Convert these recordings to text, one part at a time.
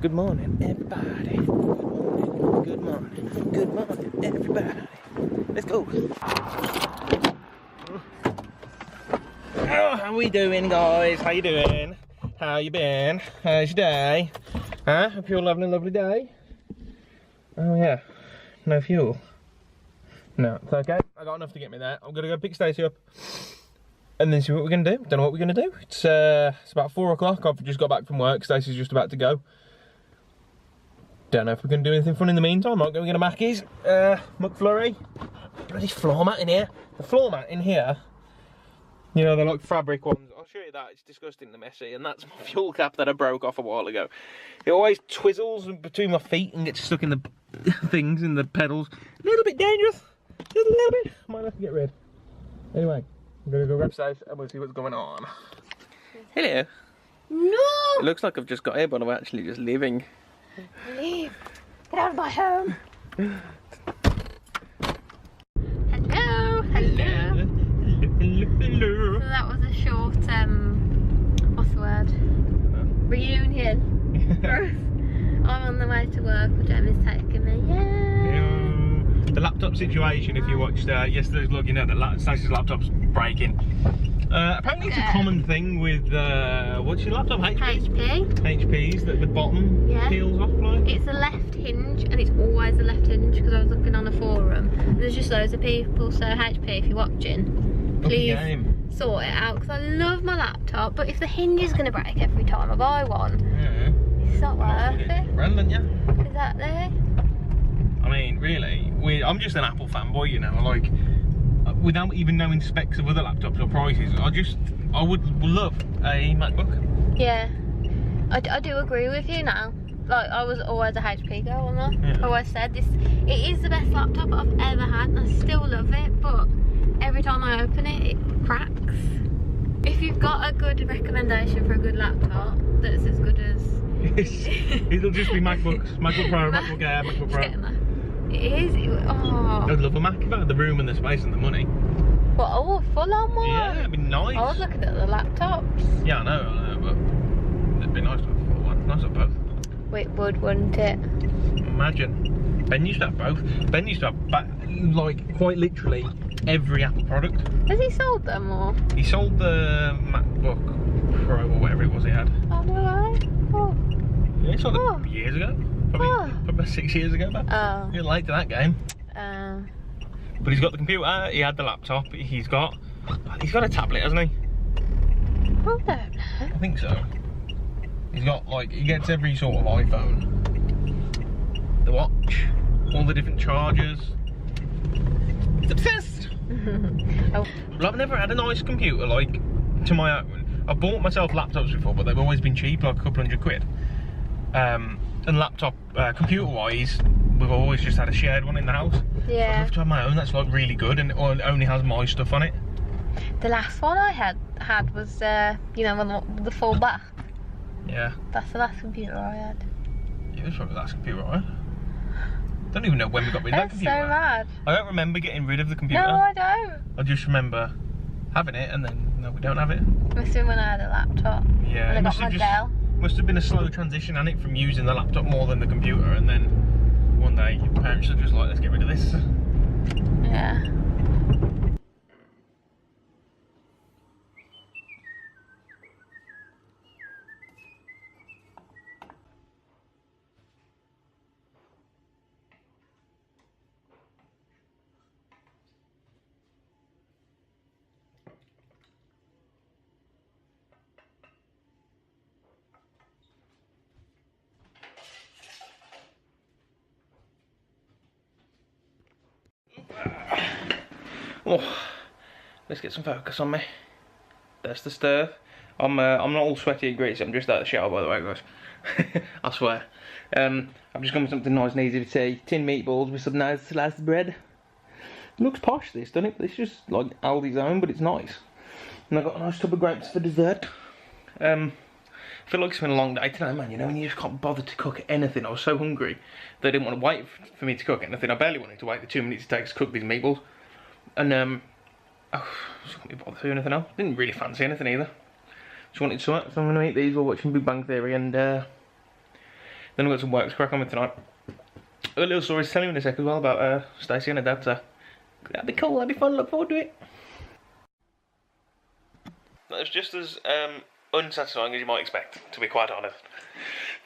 Good morning, everybody. Good morning. Good morning, everybody. Let's go. Oh, how we doing, guys? How you doing? How you been? How's your day? Huh? Hope you're all having a lovely day. Oh yeah. No fuel. No, it's okay. I got enough to get me there. I'm gonna go pick Stacey up and then see what we're gonna do. Don't know what we're gonna do. It's about 4 o'clock. I've just got back from work. Stacey's just about to go. Don't know if we're gonna do anything fun in the meantime. I'm gonna get a Mackey's McFlurry. Bloody floor mat in here. The floor mat in here. You know, they're like fabric ones. I'll show you that. It's disgustingly messy. And that's my fuel cap that I broke off a while ago. It always twizzles between my feet and gets stuck in the things, in the pedals. A little bit dangerous. Just a little bit. Might have to get rid. Anyway, I'm gonna go grab Stacey and we'll see what's going on. Hello. No! It looks like I've just got here, but I'm actually just leaving. Leave. Get out of my home. Hello. Hello. Hello. So that was a short, what's the word? Reunion. I'm on the way to work, but Jamie's taking me. Yay! The laptop situation, if you watched yesterday's vlog, you know that Stacey's laptop's breaking. Apparently it's a common thing with, what's your laptop? HP? HPs, that the bottom peels off like? It's a left hinge, and it's always a left hinge, because I was looking on a forum. And there's just loads of people, so HP, if you're watching, please sort it out, because I love my laptop, but if the hinge is going to break every time I buy one, it's not worth it. Brandon, yeah. Exactly. I mean, really, I'm just an Apple fanboy, you know, like, without even knowing specs of other laptops or prices, I would love a MacBook. Yeah, I do agree with you now. Like, I was always a HP girl, wasn't I? I always said this, it is the best laptop I've ever had, and I still love it, but every time I open it, it cracks. If you've got a good recommendation for a good laptop that's as good as... It'll just be MacBooks, MacBook Pro, MacBook Air, MacBook Pro. It is. Oh. I'd love a Mac if I had the room and the space and the money. What? Oh, full on one? Yeah, it'd be nice. I was looking at the laptops. Yeah, I know, but it'd be nice to have a full one. Nice to have both. It would, wouldn't it? Imagine. Ben used to have both. Ben used to have, like, quite literally every Apple product. Has he sold them or? He sold the MacBook Pro or whatever it was he had. Oh, no way. Oh. Yeah, he sold it years ago. Probably about 6 years ago back. Oh. You're late to that game. But he's got the computer, he had the laptop, he's got a tablet, hasn't he? I don't know. I think so. He's got, like, he gets every sort of iPhone. The watch, all the different chargers. He's obsessed! Oh. Well, I've never had a nice computer, like, to my own. I've bought myself laptops before, but they've always been cheap, like a couple £100. And laptop, computer-wise, we've always just had a shared one in the house. Yeah. So I have to have my own that's like really good and it only has my stuff on it. The last one I had was, you know, the full back. Yeah. That's the last computer I had. Yeah, it was probably the last computer I had. Don't even know when we got rid of that computer. That's so mad. I don't remember getting rid of the computer. No, I don't. I just remember having it and then, no, we don't have it. Must have been when I had a laptop. Yeah. And I got my Dell. Must have been a slow transition on it from using the laptop more than the computer, and then one day your parents are just like, let's get rid of this. Yeah. Oh, let's get some focus on me. There's the stir. I'm not all sweaty and greasy. I'm just out of the shower, by the way, guys. I swear. I've just gone with something nice and easy to tea. Tin meatballs with some nice sliced bread. It looks posh, this, doesn't it? It's just like Aldi's own, but it's nice. And I've got a nice tub of grapes for dessert. I feel like it's been a long day today, man. You know, when you just can't bother to cook anything. I was so hungry that I didn't want to wait for me to cook anything. I barely wanted to wait the 2 minutes it takes to cook these meatballs. And I just couldn't be bothered to do anything else. Didn't really fancy anything either. Just wanted something, so I'm going to eat these while watching Big Bang Theory and Then I've got some work to crack on with tonight. I've got a little story to tell you in a sec as well about Stacey and her dad, so that'd be cool, that'd be fun, look forward to it. That was just as unsatisfying as you might expect, to be quite honest,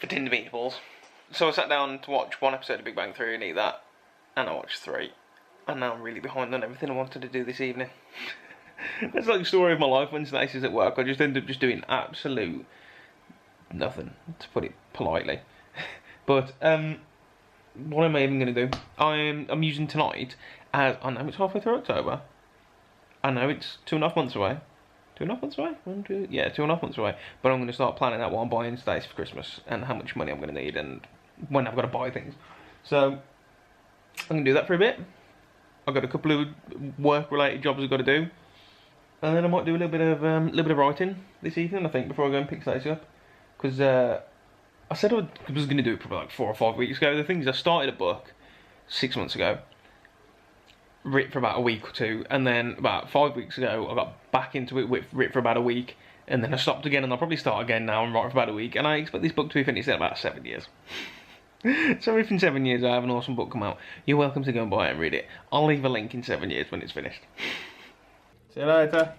for tinned meatballs. So I sat down to watch one episode of Big Bang Theory and eat that, and I watched 3. And now I'm really behind on everything I wanted to do this evening. That's like the story of my life when Stacey's at work. I just end up just doing absolute nothing, to put it politely. But what am I even going to do? I'm using tonight as, I know it's halfway through October. I know it's 2.5 months away. 2.5 months away? 1, 2, yeah, 2.5 months away. But I'm going to start planning out what I'm buying Stacey for Christmas and how much money I'm going to need and when I've got to buy things. So I'm going to do that for a bit. I've got a couple of work-related jobs I've got to do, and then I might do a little bit of writing this evening, I think, before I go and pick Stacey up. Because I said I was going to do it probably like 4 or 5 weeks ago. The thing is, I started a book 6 months ago, writ for about a week or 2, and then about 5 weeks ago I got back into it, writ for about a week, and then I stopped again, and I'll probably start again now and write for about a week, and I expect this book to be finished in about 7 years. So if in 7 years I have an awesome book come out, you're welcome to go and buy it and read it. I'll leave a link in 7 years when it's finished. See you later.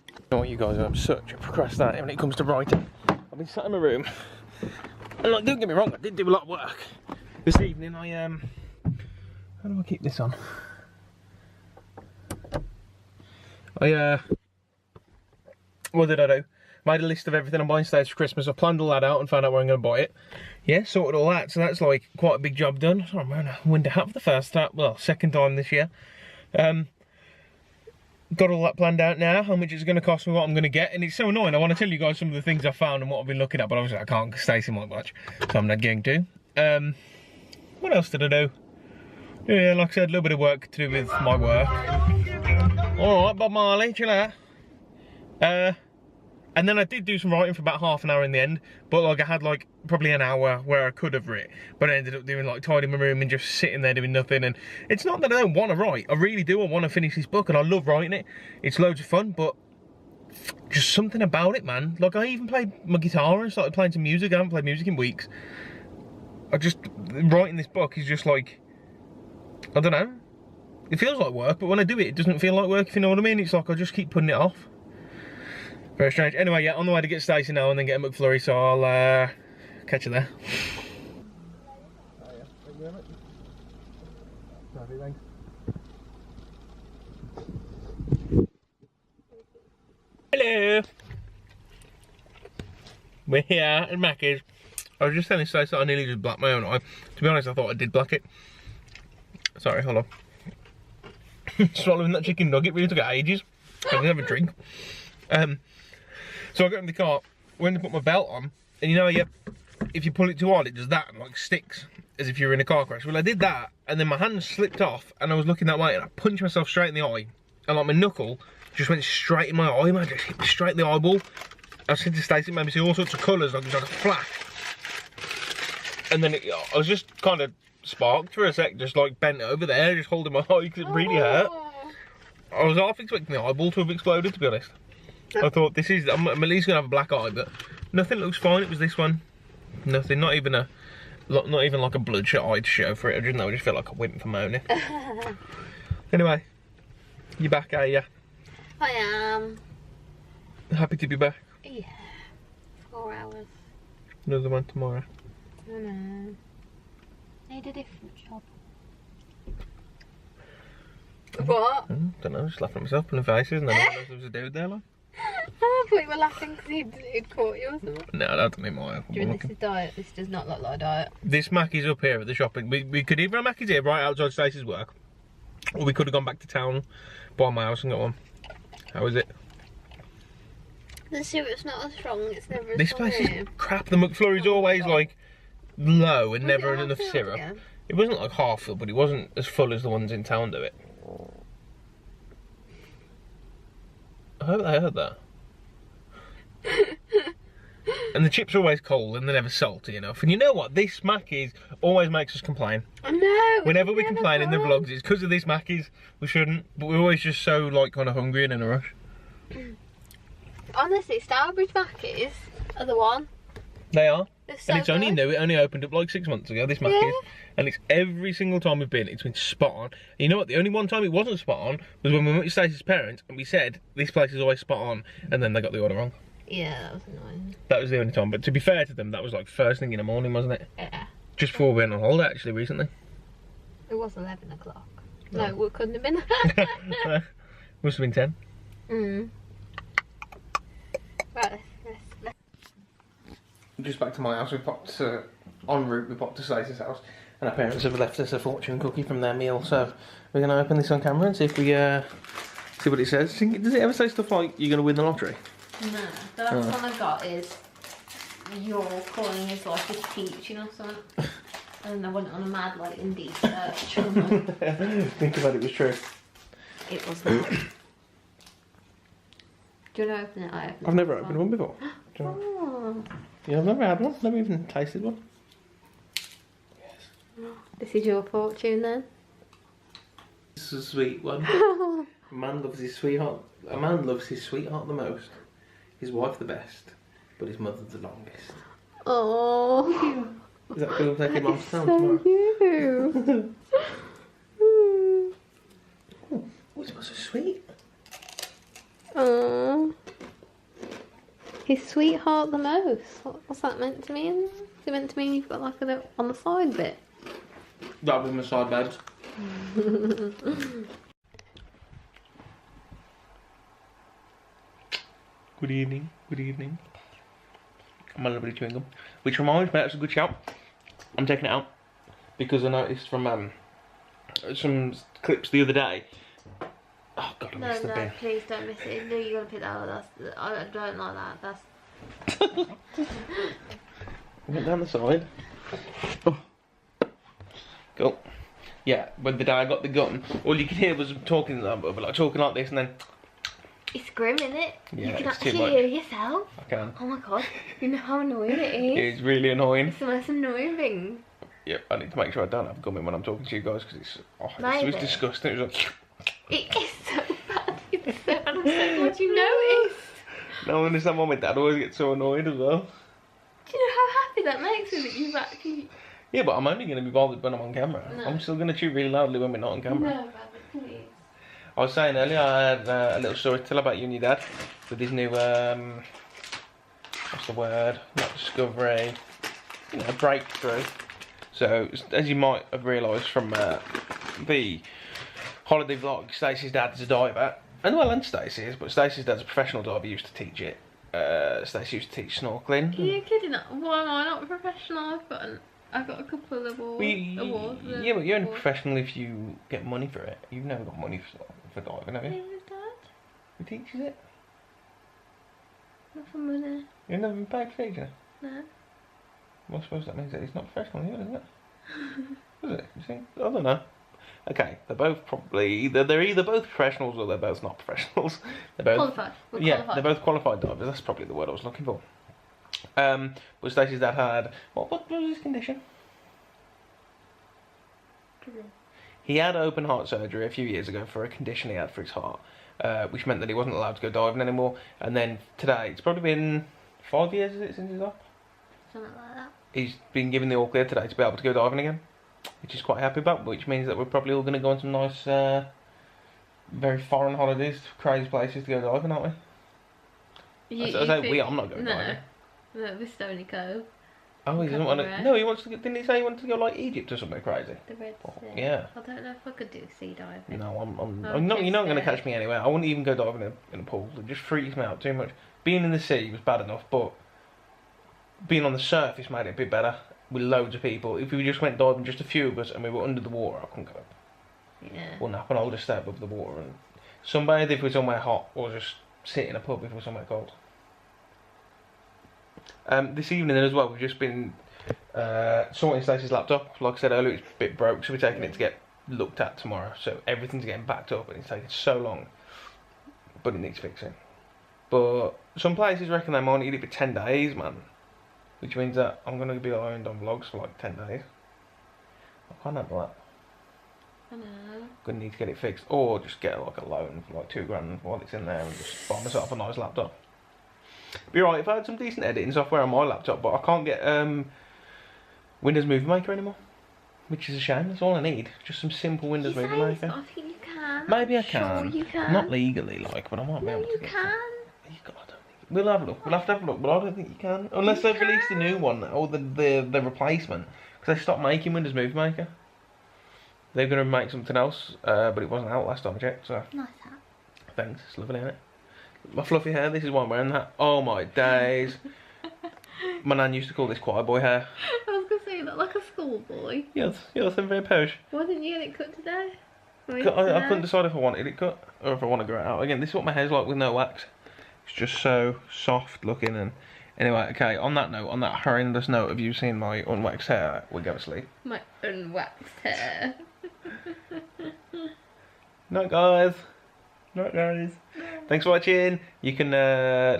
You know what, you guys, I'm such a procrastinator when it comes to writing. I've been sat in my room, and like, don't get me wrong, I did do a lot of work. This evening I, how do I keep this on? What did I do? Made a list of everything I'm buying Stacey for Christmas. I planned all that out and found out where I'm going to buy it. Yeah, sorted all that. So that's like quite a big job done. So I'm wearing a winter hat for the first time, well, second time this year. Got all that planned out now, how much it's going to cost me, what I'm going to get. And it's so annoying. I want to tell you guys some of the things I found and what I've been looking at, but obviously I can't because Stacey might watch. So I'm not going to. What else did I do? Yeah, like I said, a little bit of work to do with my work. Alright, Bob Marley, chill out. And then I did do some writing for about half an hour in the end, but like I had like probably an hour where I could have written, but I ended up doing like tidying my room and just sitting there doing nothing. And it's not that I don't want to write, I really do. I want to finish this book and I love writing it. It's loads of fun, but just something about it, man. Like I even played my guitar and started playing some music. I haven't played music in weeks. Writing this book is just like, I don't know. It feels like work, but when I do it, it doesn't feel like work, if you know what I mean. It's like I just keep putting it off. Very strange. Anyway, yeah, on the way to get Stacey now and then get a McFlurry, so I'll catch you there. Oh yeah, thank you very much. Thanks. Hello. We're here at Macca's. I was just telling Stacey that I nearly just blacked my own eye. To be honest, I thought I did black it. Sorry, hold on. Swallowing that chicken nugget really took ages. I didn't have a drink. So I got in the car, went to put my belt on, and you know, if you pull it too hard, it does that and like sticks, as if you're in a car crash. Well, I did that, and then my hand slipped off, and I was looking that way, and I punched myself straight in the eye, and like my knuckle just went straight in my eye, man, just hit me straight in the eyeball. I said to Stacey, it made me see all sorts of colours, like a flash. And then I was just kind of sparked for a sec, just like bent over there, just holding my eye because it really hurt. I was half expecting the eyeball to have exploded, to be honest. I thought I'm at least gonna have a black eye, but nothing looks fine. It was this one, nothing, not even like a bloodshot eye to show for it. I just felt like a wimp for moaning. Anyway, you back, are you? I am. Happy to be back. Yeah. 4 hours. Another one tomorrow. I know. Need a different job. What? Don't know, just laughing at myself, pulling faces, and then I realised there was a dude there, like. I thought you were laughing because he'd caught you or something. No, that doesn't mean my This is diet. This does not look like a diet. This Mackey's up here at the shopping. We could either have Mackey's here right outside Stacey's work, or we could have gone back to town by my house and got one. How is it? The syrup's not as strong. It's never as This strong place here. is crap. The McFlurry's always like low and never enough syrup. Again? It wasn't like half full, but it wasn't as full as the ones in town do it. I hope they heard that. And the chips are always cold and they're never salty enough. And you know what? This Mackey's always makes us complain. I know. Whenever we complain in the vlogs, it's because of this Mackey's. We shouldn't, but we're always just so like kind of hungry and in a rush. Honestly, Starbridge Mackey's are the one. They are. They're so And it's only good. new, it only opened up like 6 months ago, this Mac is. And it's every single time we've been, it's been spot on. And you know what, the only one time it wasn't spot on was when we went to Stacey's parents and we said, this place is always spot on, and then they got the order wrong. Yeah, that was annoying. That was the only time, but to be fair to them, that was like first thing in the morning, wasn't it? Yeah. Just before we went on holiday, actually, recently. It was 11 o'clock. No, it couldn't have been. Must have been 10. Right, let's... Just back to my house, we popped, en route, we popped to Stacey's house, and our parents have left us a fortune cookie from their meal, so we're going to open this on camera and see if we, see what it says. Does it ever say stuff like, you're going to win the lottery? No, the last one I got is, your calling is like a teaching or something. And I went on a mad, like, Indeed search. Think about it was true. It was not. Do you want to open it? I've never opened one before. Oh. Yeah, I've never had one. Never even tasted one. Yes. This is your fortune then? This is a sweet one. A man loves his sweetheart. A man loves his sweetheart the most. His wife the best, but his mother the longest. Oh. Is that cool? Taking Mom's town So tomorrow. you. Oh, it smells so sweet. Oh. His sweetheart the most. What's that meant to mean? Is it meant to mean you've got like a little on the side bit? That'll be my side beds. Good evening. Good evening. I'm a little bit of chewing gum. Which reminds me, that's a good shout. I'm taking it out because I noticed from some clips the other day. Oh god, I missed the bin. No, please don't miss it. No, you're gonna pick that out. I don't like that. That's. Went down the side. Oh. Cool. Yeah, when the day I got the gun, all you could hear was talking like this, and then. It's grim, isn't it? Yeah, you can it's too actually much. hear yourself. I can. Oh my god, you know how annoying it is? It's really annoying. It's the most annoying thing. Yeah, I need to make sure I don't have gum in when I'm talking to you guys because it was disgusting. It was like. It is so bad. It's so bad. I'm so glad you noticed. No, I understand why my dad always gets so annoyed as well. Do you know how happy that makes me that you've actually... Yeah, but I'm only going to be bothered when I'm on camera. No. I'm still going to chew really loudly when we're not on camera. No, Rabbit, please. I was saying earlier, I had a little story to tell about you and your dad with his new, what's the word? Not discovery, you know, breakthrough. So, as you might have realised from the holiday vlog, Stacey's dad's a diver. And Stacey's, but Stacey's dad's a professional diver, used to teach it. Stacey used to teach snorkeling. Are you kidding? Why am I not a professional? I've got a couple of awards. Yeah, but you're only professional if you get money for it. You've never got money for diving, have you? His dad? Who teaches it? Not for money. You've never been paid for teaching it? No. Well, I suppose that means that he's not professional here, doesn't it? Is it? You think? I don't know. Okay, they're both probably they're either both professionals or they're both not professionals. They're both Qualified. qualified. They're both qualified divers. That's probably the word I was looking for. But Stacey's dad had what was his condition? He had open heart surgery a few years ago for a condition he had for his heart, which meant that he wasn't allowed to go diving anymore. And then today, it's probably been 5 years, is it, since he's up? Something like that. He's been given the all clear today to be able to go diving again, which he's quite happy about, which means that we're probably all going to go on some nice, very foreign holidays, crazy places to go diving, aren't we? I say I'm not going diving. No, this Stony Cove. Oh, he doesn't want to. No, he wants to. Didn't he say he wanted to go like Egypt or something crazy? The Red Sea. Yeah. I don't know if I could do sea diving. No, I'm not. You're not going to catch me anywhere. I wouldn't even go diving in a pool. It just freaks me out too much. Being in the sea was bad enough, but being on the surface made it a bit better with loads of people. If we just went diving, just a few of us, and we were under the water, I couldn't go. Yeah. Wouldn't happen. I'll just stay above the water and sunbathe if we're somewhere hot, or just sit in a pub if we're somewhere cold. This evening as well, we've just been sorting Stacey's laptop. Like I said earlier, it's a bit broke, so we're taking it to get looked at tomorrow. So everything's getting backed up and it's taking so long, but it needs fixing. But some places reckon they might need it for 10 days, man. Which means that I'm going to be behind on vlogs for like 10 days. I can't handle that. I know. Gonna need to get it fixed, or just get like a loan for like £2 grand while it's in there and just buy myself a nice laptop. Be right if I had some decent editing software on my laptop, but I can't get Windows Movie Maker anymore, which is a shame. That's all I need, just some simple Windows Movie Maker. I think you can. Maybe I can. Sure you can. Not legally, like, but I might be able to. You get can. some. You got, I don't think. We'll have a look. We'll have to have a look, but I don't think you can unless they've released a new one or the replacement, because they stopped making Windows Movie Maker. They're going to make something else, but it wasn't out last time I checked. So. Nice hat. Thanks. It's lovely, isn't it? My fluffy hair. This is why I'm wearing that. Oh my days. My nan used to call this choir boy hair. I was going to say, you look like a schoolboy. Yes, I'm very posh. Why didn't you get it cut today? I couldn't decide if I wanted it cut or if I want to grow it out. Again, this is what my hair's like with no wax. It's just so soft looking. And anyway, okay, on that note, on that horrendous note of you seeing my unwaxed hair, we'll go to sleep. My unwaxed hair. Night, guys. Night, guys. Thanks for watching. You can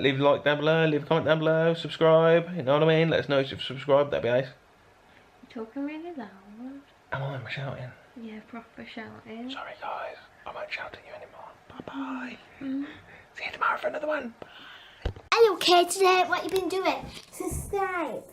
leave a like down below, leave a comment down below, subscribe. You know what I mean? Let us know if you've subscribed. That'd be nice. You're talking really loud. Am I shouting? Yeah, proper shouting. Sorry, guys. I won't shout at you anymore. Bye-bye. See you tomorrow for another one. Are you okay today? What you been doing? Subscribe.